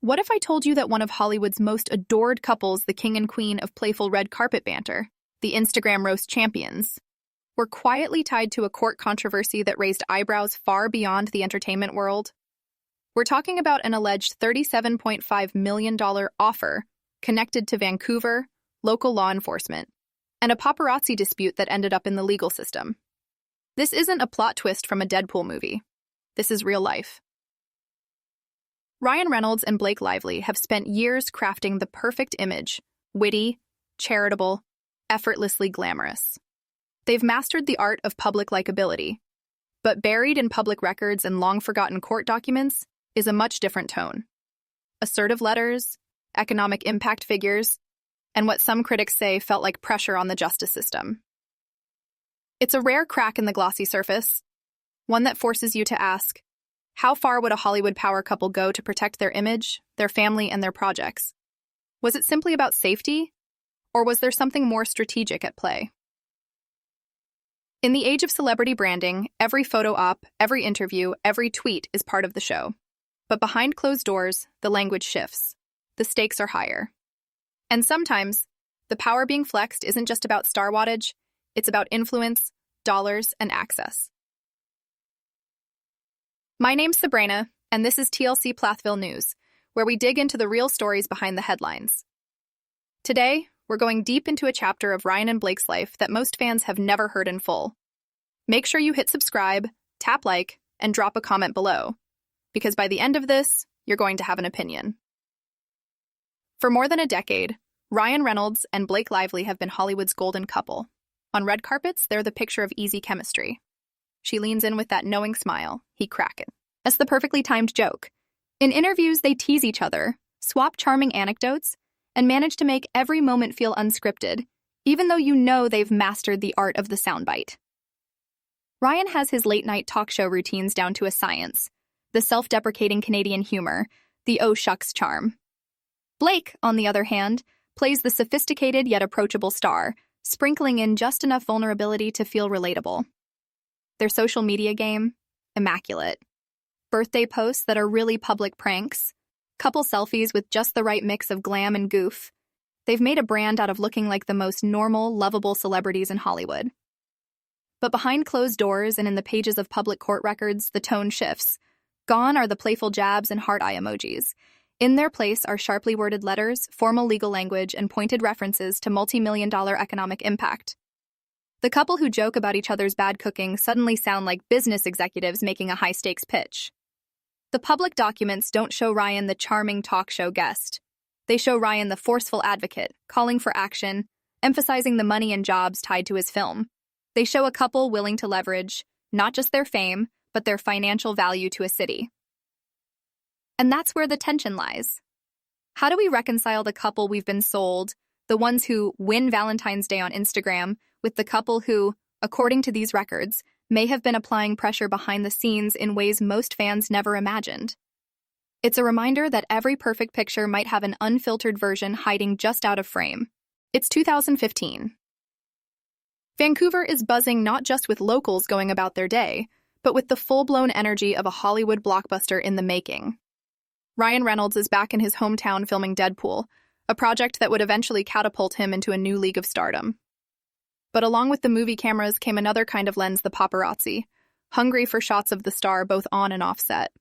What if I told you that one of Hollywood's most adored couples, the king and queen of playful red carpet banter, the Instagram roast champions, were quietly tied to a court controversy that raised eyebrows far beyond the entertainment world? We're talking about an alleged $37.5 million offer connected to Vancouver, local law enforcement, and a paparazzi dispute that ended up in the legal system. This isn't a plot twist from a Deadpool movie. This is real life. Ryan Reynolds and Blake Lively have spent years crafting the perfect image: witty, charitable, effortlessly glamorous. They've mastered the art of public likability, but buried in public records and long-forgotten court documents is a much different tone. Assertive letters, economic impact figures, and what some critics say felt like pressure on the justice system. It's a rare crack in the glossy surface, one that forces you to ask, how far would a Hollywood power couple go to protect their image, their family, and their projects? Was it simply about safety, or was there something more strategic at play? In the age of celebrity branding, every photo op, every interview, every tweet is part of the show. But behind closed doors, the language shifts. The stakes are higher. And sometimes, the power being flexed isn't just about star wattage, it's about influence, dollars, and access. My name's Sabrina, and this is TLC Plathville News, where we dig into the real stories behind the headlines. Today, we're going deep into a chapter of Ryan and Blake's life that most fans have never heard in full. Make sure you hit subscribe, tap like, and drop a comment below, because by the end of this, you're going to have an opinion. For more than a decade, Ryan Reynolds and Blake Lively have been Hollywood's golden couple. On red carpets, they're the picture of easy chemistry. She leans in with that knowing smile. He crack it. That's the perfectly timed joke. In interviews, they tease each other, swap charming anecdotes, and manage to make every moment feel unscripted, even though you know they've mastered the art of the soundbite. Ryan has his late-night talk show routines down to a science, the self-deprecating Canadian humor, the oh shucks charm. Blake, on the other hand, plays the sophisticated yet approachable star, sprinkling in just enough vulnerability to feel relatable. Their social media game? Immaculate. Birthday posts that are really public pranks, couple selfies with just the right mix of glam and goof. They've made a brand out of looking like the most normal, lovable celebrities in Hollywood. But behind closed doors and in the pages of public court records, the tone shifts. Gone are the playful jabs and heart eye emojis. In their place are sharply worded letters, formal legal language, and pointed references to multi-million-dollar economic impact. The couple who joke about each other's bad cooking suddenly sound like business executives making a high-stakes pitch. The public documents don't show Ryan the charming talk show guest. They show Ryan the forceful advocate, calling for action, emphasizing the money and jobs tied to his film. They show a couple willing to leverage, not just their fame, but their financial value to a city. And that's where the tension lies. How do we reconcile the couple we've been sold, the ones who win Valentine's Day on Instagram, with the couple who, according to these records, may have been applying pressure behind the scenes in ways most fans never imagined? It's a reminder that every perfect picture might have an unfiltered version hiding just out of frame. It's 2015. Vancouver is buzzing not just with locals going about their day, but with the full-blown energy of a Hollywood blockbuster in the making. Ryan Reynolds is back in his hometown filming Deadpool, a project that would eventually catapult him into a new league of stardom. But along with the movie cameras came another kind of lens, the paparazzi, hungry for shots of the star both on and off set.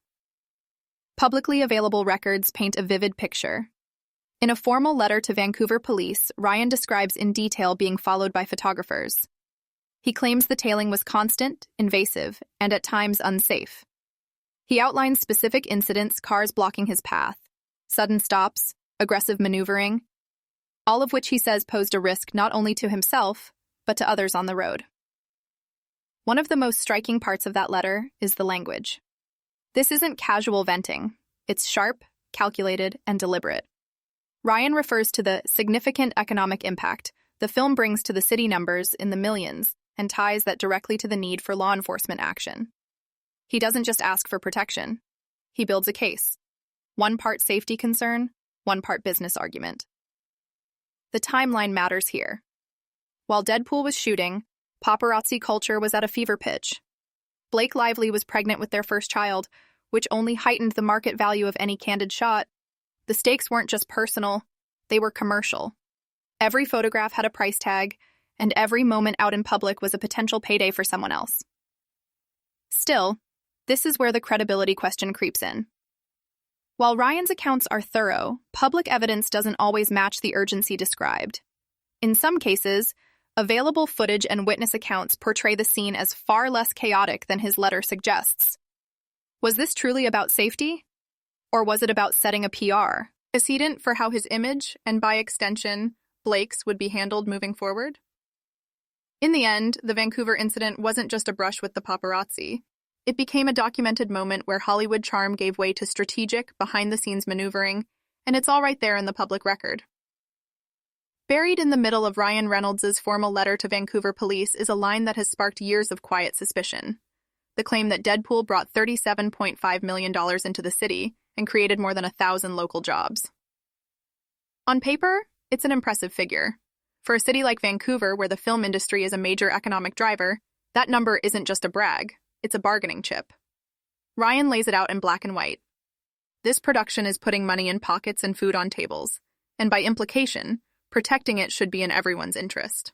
Publicly available records paint a vivid picture. In a formal letter to Vancouver police, Ryan describes in detail being followed by photographers. He claims the tailing was constant, invasive, and at times unsafe. He outlines specific incidents: cars blocking his path, sudden stops, aggressive maneuvering, all of which he says posed a risk not only to himself, but to others on the road. One of the most striking parts of that letter is the language. This isn't casual venting. It's sharp, calculated, and deliberate. Ryan refers to the significant economic impact the film brings to the city, numbers in the millions, and ties that directly to the need for law enforcement action. He doesn't just ask for protection. He builds a case. One part safety concern, one part business argument. The timeline matters here. While Deadpool was shooting, paparazzi culture was at a fever pitch. Blake Lively was pregnant with their first child, which only heightened the market value of any candid shot. The stakes weren't just personal, they were commercial. Every photograph had a price tag, and every moment out in public was a potential payday for someone else. Still, this is where the credibility question creeps in. While Ryan's accounts are thorough, public evidence doesn't always match the urgency described. In some cases, available footage and witness accounts portray the scene as far less chaotic than his letter suggests. Was this truly about safety? Or was it about setting a PR precedent for how his image, and by extension, Blake's, would be handled moving forward? In the end, the Vancouver incident wasn't just a brush with the paparazzi. It became a documented moment where Hollywood charm gave way to strategic, behind-the-scenes maneuvering, and it's all right there in the public record. Buried in the middle of Ryan Reynolds' formal letter to Vancouver police is a line that has sparked years of quiet suspicion. The claim that Deadpool brought $37.5 million into the city and created more than 1,000 local jobs. On paper, it's an impressive figure. For a city like Vancouver, where the film industry is a major economic driver, that number isn't just a brag, it's a bargaining chip. Ryan lays it out in black and white. This production is putting money in pockets and food on tables, and by implication, protecting it should be in everyone's interest.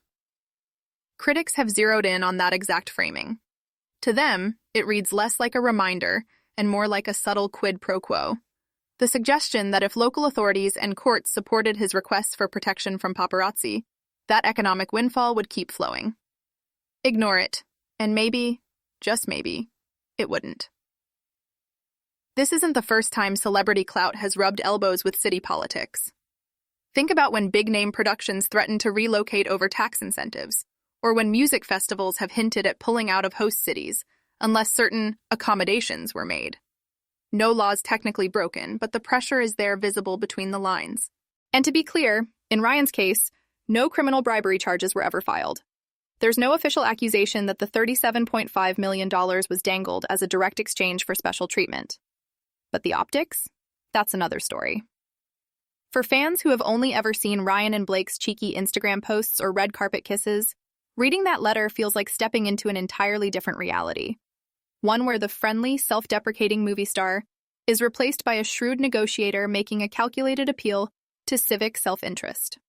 Critics have zeroed in on that exact framing. To them, it reads less like a reminder and more like a subtle quid pro quo. The suggestion that if local authorities and courts supported his requests for protection from paparazzi, that economic windfall would keep flowing. Ignore it, and maybe, just maybe, it wouldn't. This isn't the first time celebrity clout has rubbed elbows with city politics. Think about when big-name productions threaten to relocate over tax incentives, or when music festivals have hinted at pulling out of host cities unless certain accommodations were made. No law's technically broken, but the pressure is there, visible between the lines. And to be clear, in Ryan's case, no criminal bribery charges were ever filed. There's no official accusation that the $37.5 million was dangled as a direct exchange for special treatment. But the optics? That's another story. For fans who have only ever seen Ryan and Blake's cheeky Instagram posts or red carpet kisses, reading that letter feels like stepping into an entirely different reality. One where the friendly, self-deprecating movie star is replaced by a shrewd negotiator making a calculated appeal to civic self-interest.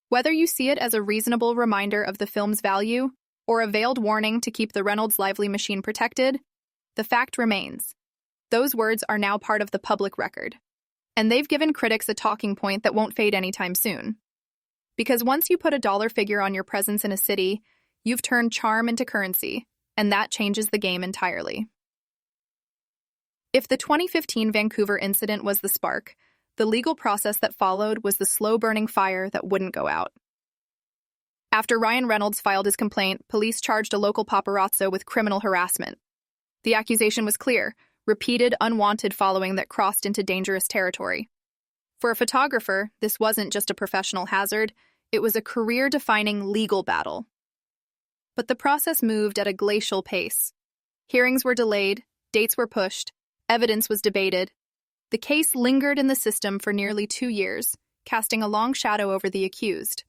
Whether you see it as a reasonable reminder of the film's value or a veiled warning to keep the Reynolds lively machine protected, the fact remains. Those words are now part of the public record, and they've given critics a talking point that won't fade anytime soon. Because once you put a dollar figure on your presence in a city, you've turned charm into currency, and that changes the game entirely. If the 2015 Vancouver incident was the spark, the legal process that followed was the slow-burning fire that wouldn't go out. After Ryan Reynolds filed his complaint, police charged a local paparazzo with criminal harassment. The accusation was clear: repeated, unwanted following that crossed into dangerous territory. For a photographer, this wasn't just a professional hazard, it was a career-defining legal battle. But the process moved at a glacial pace. Hearings were delayed, dates were pushed, evidence was debated. The case lingered in the system for nearly 2 years, casting a long shadow over the accused.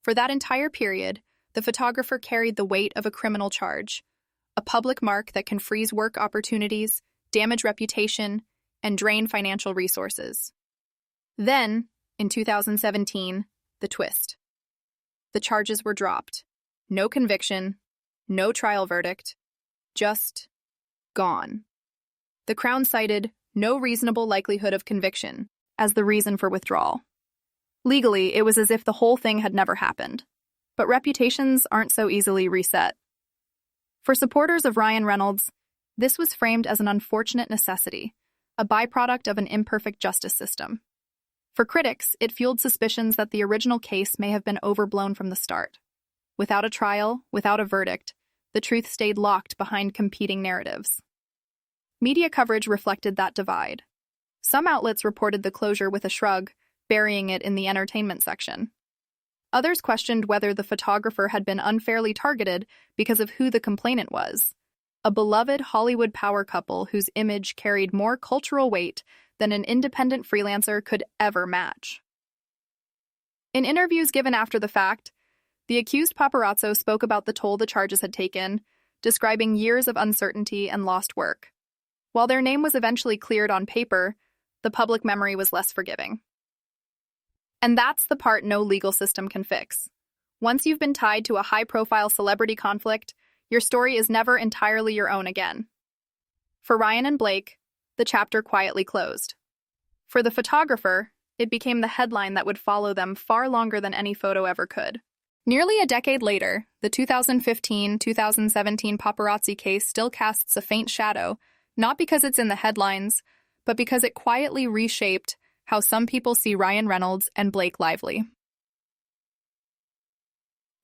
For that entire period, the photographer carried the weight of a criminal charge, a public mark that can freeze work opportunities, damage reputation, and drain financial resources. Then, in 2017, the twist. The charges were dropped. No conviction, no trial verdict, just gone. The Crown cited no reasonable likelihood of conviction as the reason for withdrawal. Legally, it was as if the whole thing had never happened. But reputations aren't so easily reset. For supporters of Ryan Reynolds, this was framed as an unfortunate necessity, a byproduct of an imperfect justice system. For critics, it fueled suspicions that the original case may have been overblown from the start. Without a trial, without a verdict, the truth stayed locked behind competing narratives. Media coverage reflected that divide. Some outlets reported the closure with a shrug, burying it in the entertainment section. Others questioned whether the photographer had been unfairly targeted because of who the complainant was, a beloved Hollywood power couple whose image carried more cultural weight than an independent freelancer could ever match. In interviews given after the fact, the accused paparazzo spoke about the toll the charges had taken, describing years of uncertainty and lost work. While their name was eventually cleared on paper, the public memory was less forgiving. And that's the part no legal system can fix. Once you've been tied to a high-profile celebrity conflict, your story is never entirely your own again. For Ryan and Blake, the chapter quietly closed. For the photographer, it became the headline that would follow them far longer than any photo ever could. Nearly a decade later, the 2015-2017 paparazzi case still casts a faint shadow, not because it's in the headlines, but because it quietly reshaped how some people see Ryan Reynolds and Blake Lively.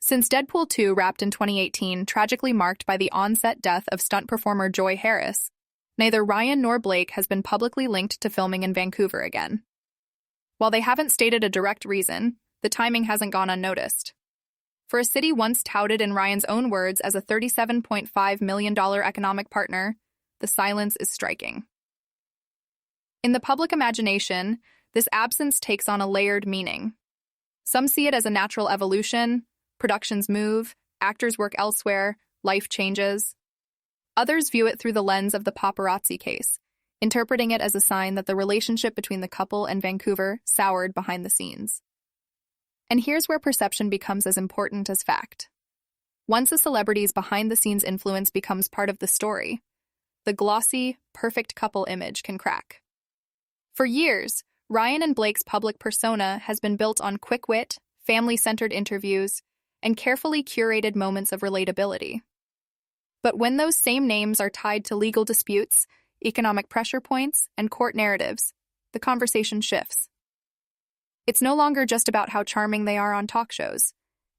Since Deadpool 2 wrapped in 2018, tragically marked by the on-set death of stunt performer Joy Harris, neither Ryan nor Blake has been publicly linked to filming in Vancouver again. While they haven't stated a direct reason, the timing hasn't gone unnoticed. For a city once touted in Ryan's own words as a $37.5 million economic partner, the silence is striking. In the public imagination, this absence takes on a layered meaning. Some see it as a natural evolution, productions move, actors work elsewhere, life changes. Others view it through the lens of the paparazzi case, interpreting it as a sign that the relationship between the couple and Vancouver soured behind the scenes. And here's where perception becomes as important as fact. Once a celebrity's behind-the-scenes influence becomes part of the story, the glossy, perfect couple image can crack. For years, Ryan and Blake's public persona has been built on quick wit, family-centered interviews, and carefully curated moments of relatability. But when those same names are tied to legal disputes, economic pressure points, and court narratives, the conversation shifts. It's no longer just about how charming they are on talk shows.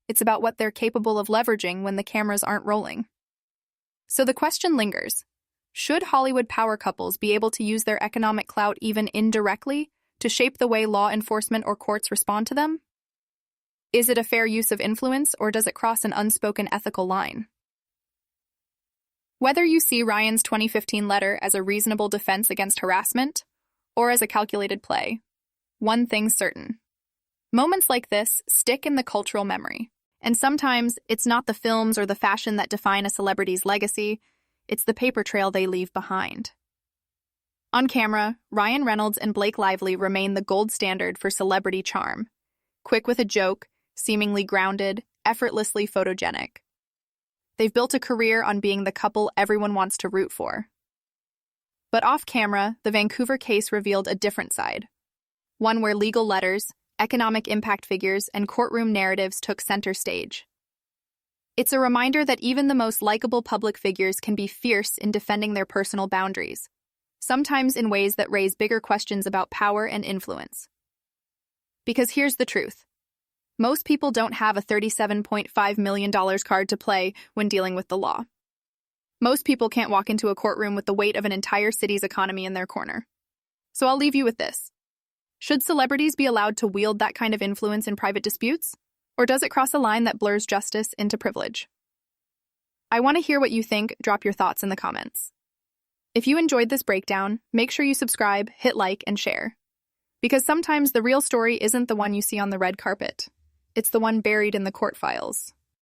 It's about what they're capable of leveraging when the cameras aren't rolling. So the question lingers. Should Hollywood power couples be able to use their economic clout even indirectly to shape the way law enforcement or courts respond to them? Is it a fair use of influence, or does it cross an unspoken ethical line? Whether you see Ryan's 2015 letter as a reasonable defense against harassment, or as a calculated play, one thing's certain. Moments like this stick in the cultural memory. And sometimes it's not the films or the fashion that define a celebrity's legacy, it's the paper trail they leave behind. On camera, Ryan Reynolds and Blake Lively remain the gold standard for celebrity charm. Quick with a joke, seemingly grounded, effortlessly photogenic. They've built a career on being the couple everyone wants to root for. But off camera, the Vancouver case revealed a different side. One where legal letters, economic impact figures, and courtroom narratives took center stage. It's a reminder that even the most likable public figures can be fierce in defending their personal boundaries, sometimes in ways that raise bigger questions about power and influence. Because here's the truth. Most people don't have a $37.5 million card to play when dealing with the law. Most people can't walk into a courtroom with the weight of an entire city's economy in their corner. So I'll leave you with this. Should celebrities be allowed to wield that kind of influence in private disputes? Or does it cross a line that blurs justice into privilege? I want to hear what you think. Drop your thoughts in the comments. If you enjoyed this breakdown, make sure you subscribe, hit like, and share. Because sometimes the real story isn't the one you see on the red carpet. It's the one buried in the court files.